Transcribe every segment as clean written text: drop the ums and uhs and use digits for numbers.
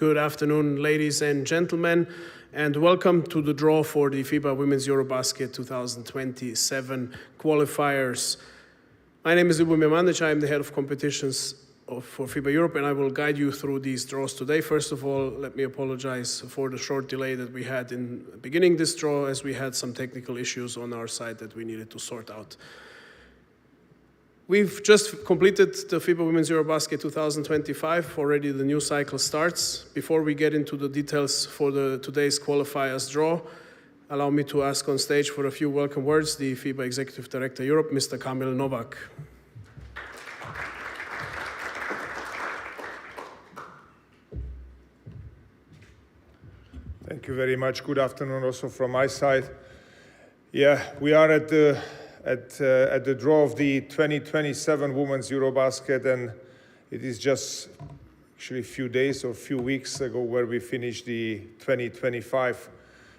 Good afternoon, ladies and gentlemen, and welcome to the draw for the FIBA Women's EuroBasket 2027 qualifiers. My name is Ljubomir Mandić. I am the head of competitions for FIBA Europe, and I will guide you through these draws today. First of all, let me apologize for the short delay that we had in beginning this draw, as we had some technical issues on our side that we needed to sort out. We've just completed the FIBA Women's EuroBasket 2025. Already the new cycle starts. Before we get into the details for today's qualifiers draw, allow me to ask on stage for a few welcome words the FIBA Executive Director Europe, Mr. Kamil Novak. Thank you very much. Good afternoon also from my side. Yeah, we are at the at the draw of the 2027 Women's EuroBasket, and it is just actually a few days or a few weeks ago where we finished the 2025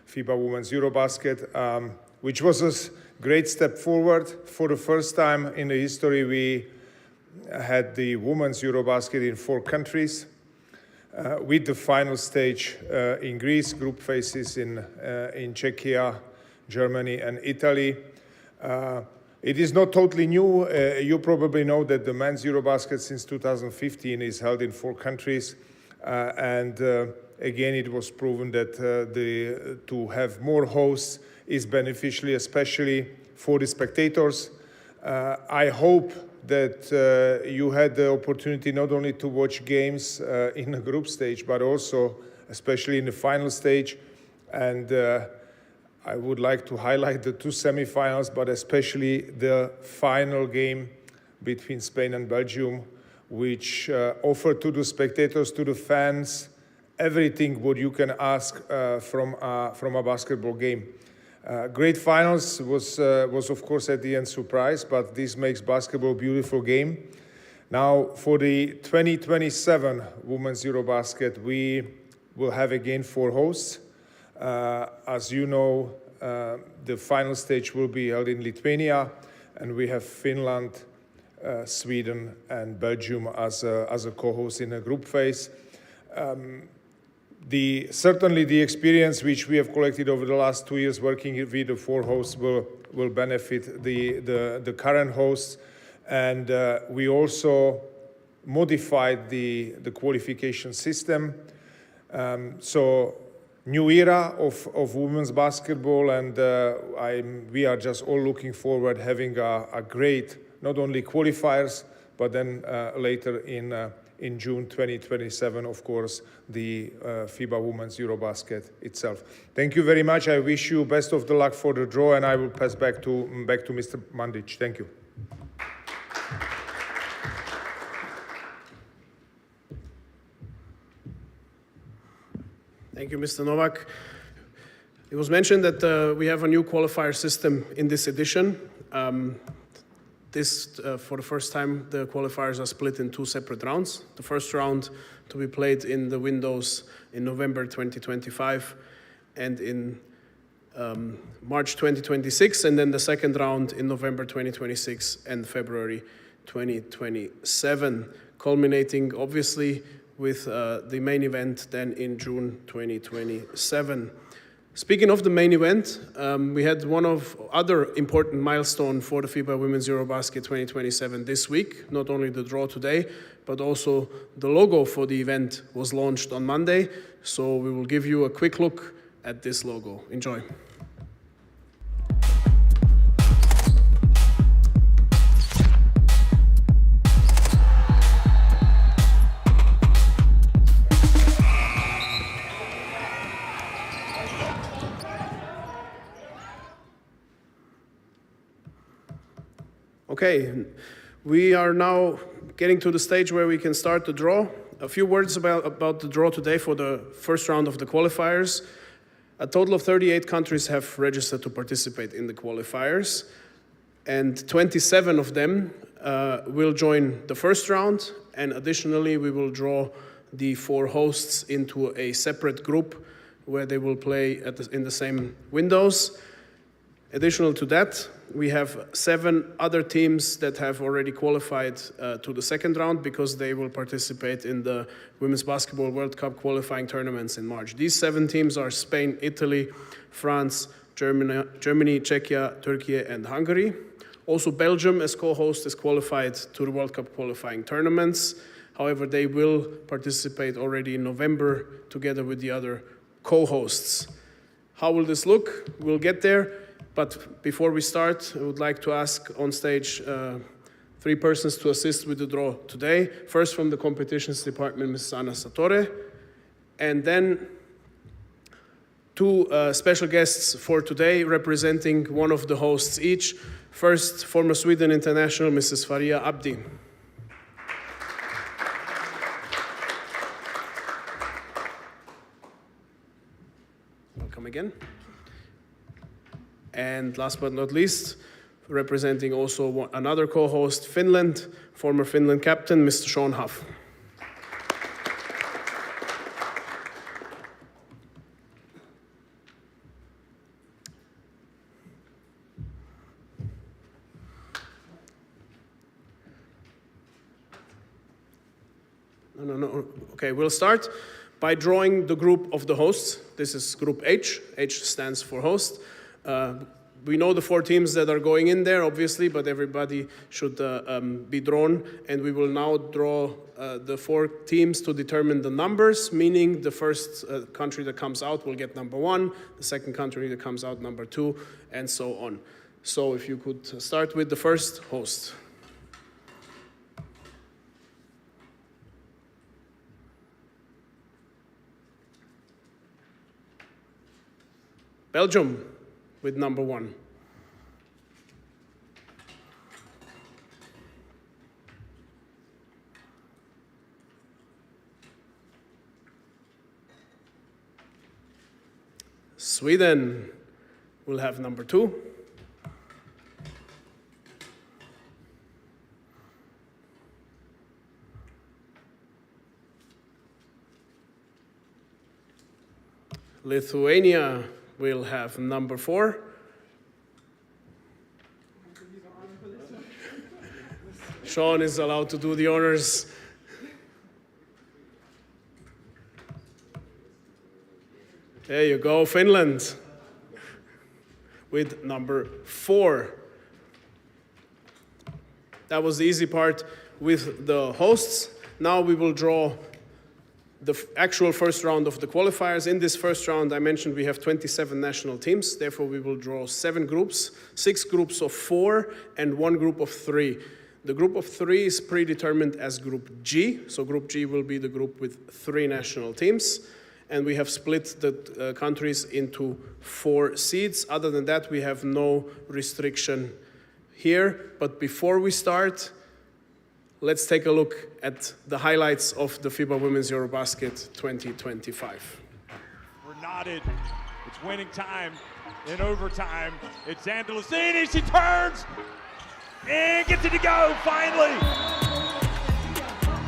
FIBA Women's EuroBasket, which was a great step forward. For the first time in the history, we had the Women's EuroBasket in 4 countries, with the final stage in Greece, group phases in Czechia, Germany, and Italy. It is not totally new. You probably know that the men's EuroBasket since 2015 is held in 4 countries. And again, it was proven that to have more hosts is beneficial, especially for the spectators. I hope that you had the opportunity not only to watch games in the group stage, but also, especially in the final stage. And I would like to highlight the 2 semifinals, but especially the final game between Spain and Belgium, which offered to the spectators, to the fans, everything what you can ask from a basketball game. Great finals was of course at the end surprise, but this makes basketball a beautiful game. Now for the 2027 Women's EuroBasket, we will have again 4 hosts. As you know, the final stage will be held in Lithuania, and we have Finland, Sweden, and Belgium as a co-host in a group phase. Certainly the experience which we have collected over the last 2 years working with the 4 hosts will benefit the current hosts, and we also modified the qualification system. So new era of women's basketball, and we are just all looking forward having a great, not only qualifiers, but then later in June 2027, of course, the FIBA Women's EuroBasket itself. Thank you very much. I wish you best of the luck for the draw, and I will pass back to Mr. Mandic. Thank you. Thank you, Mr. Novak. It was mentioned that we have a new qualifier system in this edition. For the first time, the qualifiers are split in 2 separate rounds. The first round to be played in the windows in November 2025 and in March 2026, and then the second round in November 2026 and February 2027, culminating obviously with the main event then in June 2027. Speaking of the main event, we had one of other important milestone for the FIBA Women's EuroBasket 2027 this week. Not only the draw today, but also the logo for the event was launched on Monday. So we will give you a quick look at this logo. Enjoy. Okay, we are now getting to the stage where we can start the draw. A few words about the draw today for the first round of the qualifiers. A total of 38 countries have registered to participate in the qualifiers, and 27 of them will join the first round, and additionally we will draw the 4 hosts into a separate group where they will play in the same windows. Additional to that, we have 7 other teams that have already qualified to the second round because they will participate in the Women's Basketball World Cup qualifying tournaments in March. These 7 teams are Spain, Italy, France, Germany, Czechia, Turkey, and Hungary. Also, Belgium as co-host is qualified to the World Cup qualifying tournaments. However, they will participate already in November together with the other co-hosts. How will this look? We'll get there. But before we start, I would like to ask on stage 3 persons to assist with the draw today. First, from the competitions department, Ms. Anna Satore, and then 2 special guests for today, representing one of the hosts each. First, former Sweden international, Mrs. Faria Abdi. Welcome again. And last but not least, representing also another co-host, Finland, former Finland captain, Mr. Sean Huff. No. Okay, we'll start by drawing the group of the hosts. This is group H. H stands for host. We know the 4 teams that are going in there, obviously, but everybody should be drawn. And we will now draw the 4 teams to determine the numbers, meaning the first country that comes out will get number 1, the second country that comes out number 2, and so on. So if you could start with the first host. Belgium with number 1. Sweden will have number 2. Lithuania will have number 4. Sean is allowed to do the honors. There you go, Finland with number 4. That was the easy part with the hosts. Now we will draw the actual first round of the qualifiers. In this first round, I mentioned we have 27 national teams. Therefore, we will draw 7 groups, 6 groups of 4, and 1 group of 3. The group of 3 is predetermined as Group G. So Group G will be the group with 3 national teams. And we have split the countries into 4 seeds. Other than that, we have no restriction here. But before we start, let's take a look at the highlights of the FIBA Women's EuroBasket 2025. We're knotted. It's winning time in overtime. It's Andalusini. She turns and gets it to go, finally.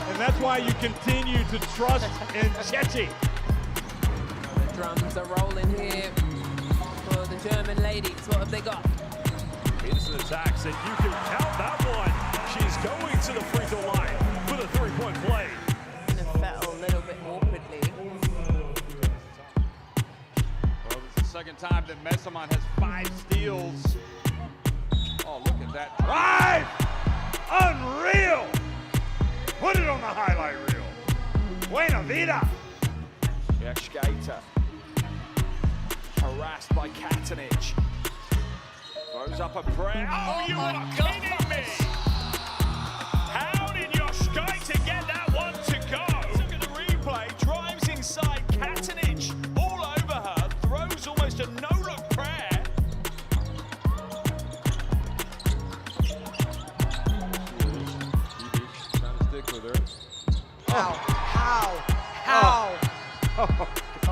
And that's why you continue to trust in Chechi. The drums are rolling here for the German ladies. What have they got? Peterson attacks, and you can count that one. She's going to the free throw line for the 3-point play. And it fell a little bit awkwardly. Well, this is the second time that Messamon has 5 steals. Oh, look at that Drive! Unreal! Put it on the highlight reel. Buena vida. Yeah, Skater. Harassed by Katanich. Throws up a prayer. Oh, you are kidding me! How did Skater get that one to go? Look at the replay. Drives inside Katanich. All over her. Throws almost a no-look prayer. Trying to stick with her. How? Oh,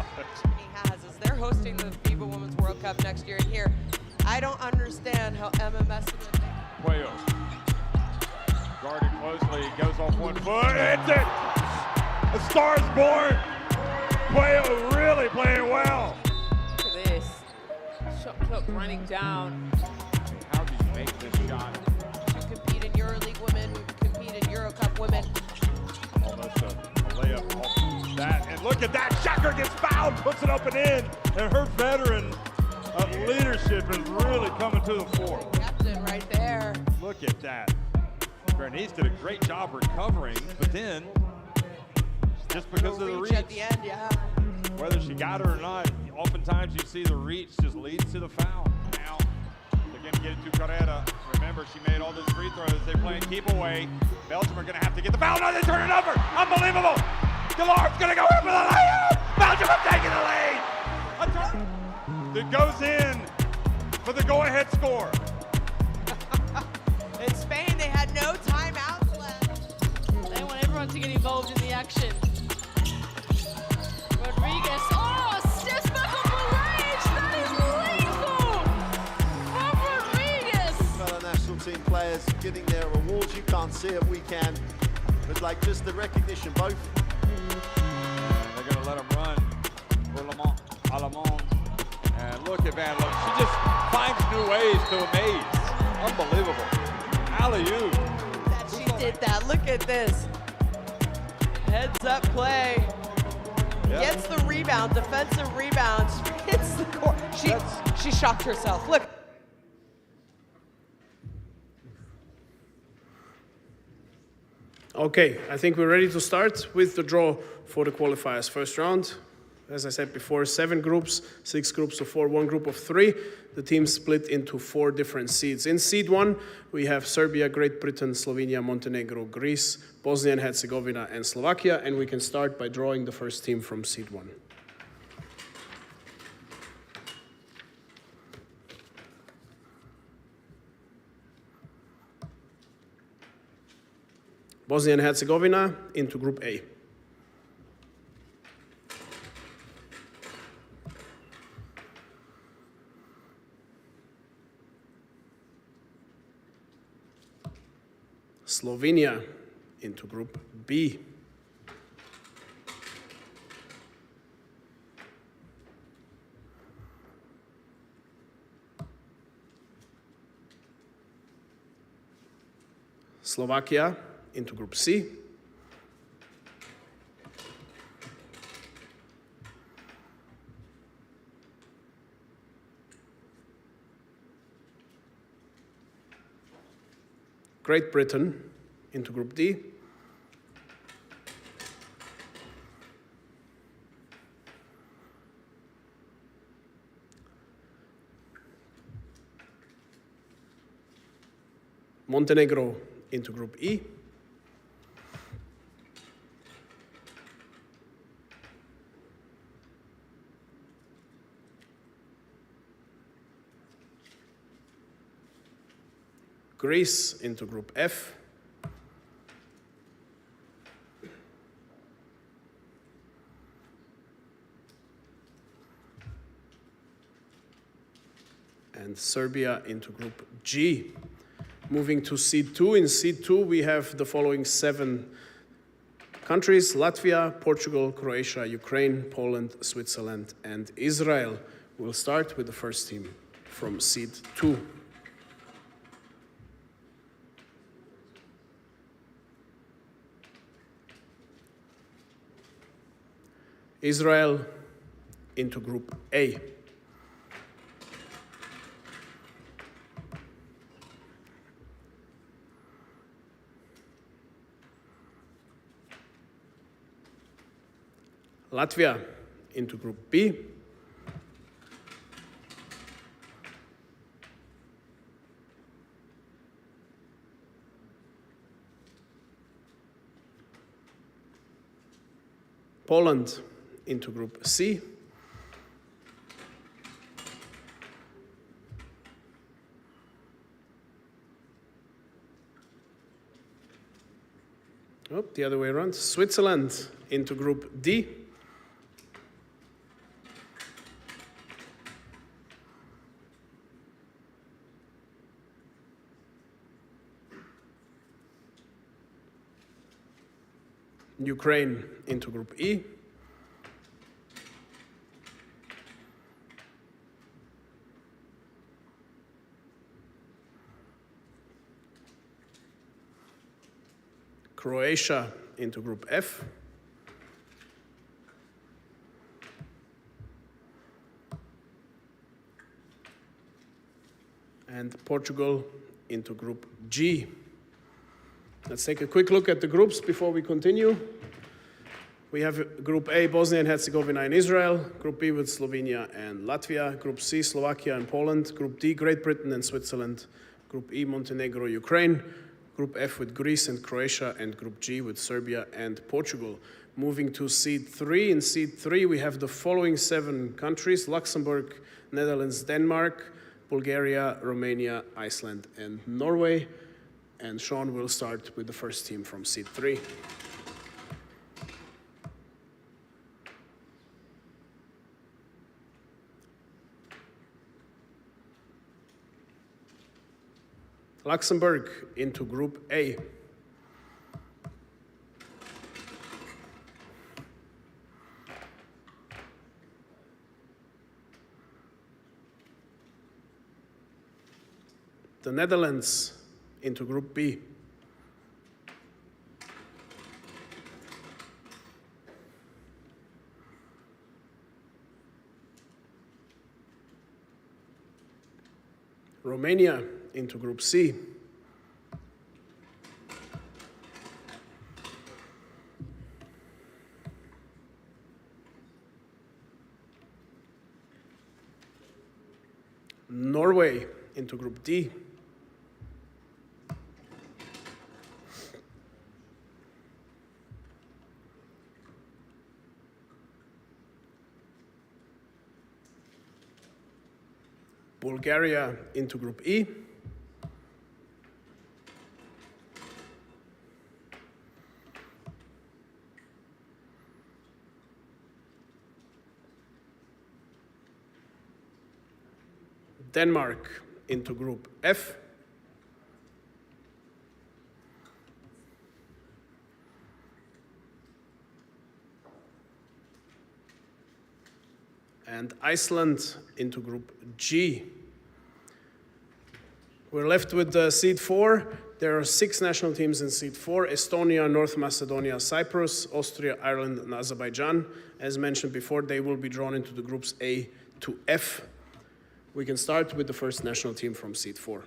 God. He has, as they're hosting the FIBA Women's World Cup next year. And here, I don't understand how MMS is Puello. Guarded closely, goes off 1 foot, hits it! A star's born! Puello really playing well! Look at this. Shot clock running down. How do you make this shot? We compete in EuroLeague women, we compete in Euro Cup women. Almost a layup off that, and look at that! Shocker gets fouled, puts it up and in, and her veteran leadership is really coming to the fore. Captain right there. Look at that. Bernice did a great job recovering, but then, just because of the reach, at the end, yeah. whether she got it or not, oftentimes you see the reach just leads to the foul. Now, they're going to get it to Carrera. Remember, she made all those free throws. They're playing keep away. Belgium are going to have to get the foul. Now they turn it over. Unbelievable. Galard's going to go in for the layup. Belgium are taking the lead. A turn that goes in for the go-ahead score. In Spain, they had no timeouts left. They want everyone to get involved in the action. Rodriguez, steps back off the range. That is lethal from Rodriguez. team players getting their awards. You can't see it, we can. But like just the recognition, both. They're going to let him run for Alamon. And look at Van Look. She just finds new ways to amaze. Unbelievable. Alley-oop. That she did that. Look at this. Heads up play. Yep. Gets the rebound, defensive rebound, hits the court. She shocked herself. Look. Okay, I think we're ready to start with the draw for the qualifiers. First round, as I said before, 7 groups, 6 groups of 4, 1 group of 3. The teams split into 4 different seeds. In seed 1, we have Serbia, Great Britain, Slovenia, Montenegro, Greece, Bosnia and Herzegovina, and Slovakia. And we can start by drawing the first team from seed 1. Bosnia and Herzegovina into Group A. Slovenia into Group B. Slovakia into Group C. Great Britain into Group D. Montenegro into Group E. Greece into Group F. And Serbia into Group G. Moving to seed 2. In seed 2, we have the following 7 countries: Latvia, Portugal, Croatia, Ukraine, Poland, Switzerland, and Israel. We'll start with the first team from seed 2. Israel into Group A. Latvia into Group B. Poland into Group C. Oh, the other way around. Switzerland into Group D. Ukraine into Group E. Croatia into Group F. And Portugal into Group G. Let's take a quick look at the groups before we continue. We have Group A, Bosnia and Herzegovina and Israel. Group B with Slovenia and Latvia. Group C, Slovakia and Poland. Group D, Great Britain and Switzerland. Group E, Montenegro, Ukraine. Group F with Greece and Croatia. And Group G with Serbia and Portugal. Moving to seed 3. In seed 3, we have the following 7 countries: Luxembourg, Netherlands, Denmark, Bulgaria, Romania, Iceland, and Norway. And Sean will start with the first team from seed 3. Luxembourg into Group A. The Netherlands into Group B. Romania into Group C. Norway into Group D. Bulgaria into Group E. Denmark into Group F. And Iceland into Group G. We're left with Seed 4. There are 6 national teams in Seed 4: Estonia, North Macedonia, Cyprus, Austria, Ireland, and Azerbaijan. As mentioned before, they will be drawn into the groups A to F. We can start with the first national team from Seed 4.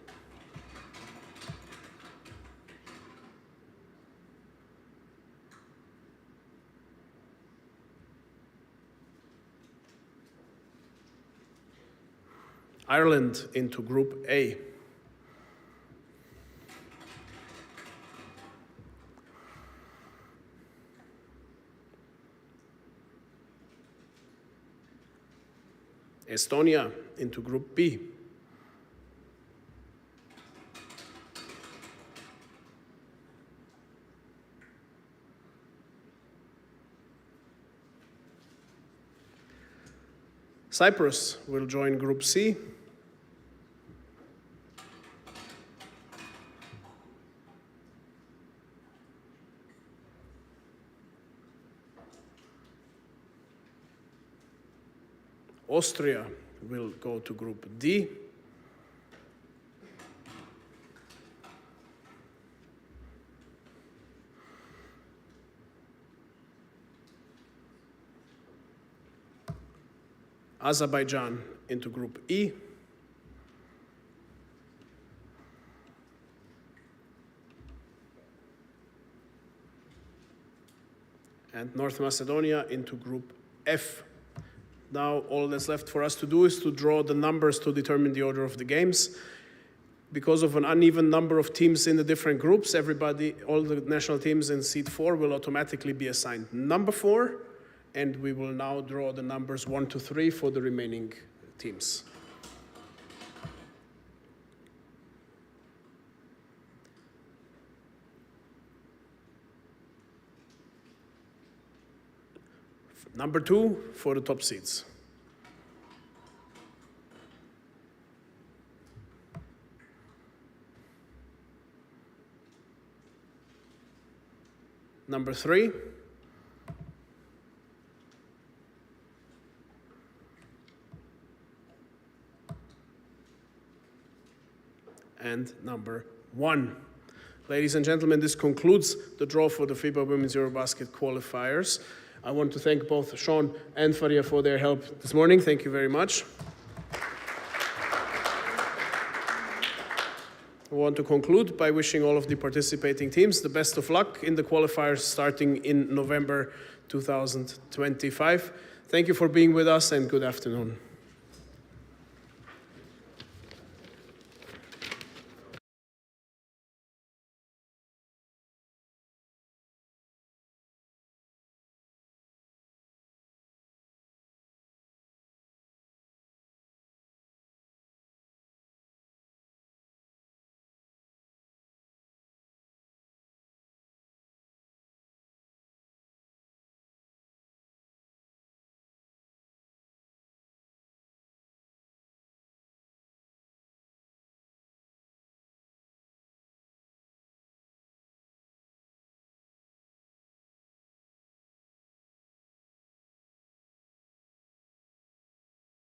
Ireland into Group A. Estonia into Group B. Cyprus will join Group C. Austria will go to Group D. Azerbaijan into Group E. And North Macedonia into Group F. Now all that's left for us to do is to draw the numbers to determine the order of the games. Because of an uneven number of teams in the different groups, all the national teams in Seed 4 will automatically be assigned number 4, and we will now draw the numbers 1 to 3 for the remaining teams. Number 2 for the top seeds. Number 3. And number 1. Ladies and gentlemen, this concludes the draw for the FIBA Women's EuroBasket qualifiers. I want to thank both Sean and Faria for their help this morning. Thank you very much. I want to conclude by wishing all of the participating teams the best of luck in the qualifiers starting in November 2025. Thank you for being with us and good afternoon.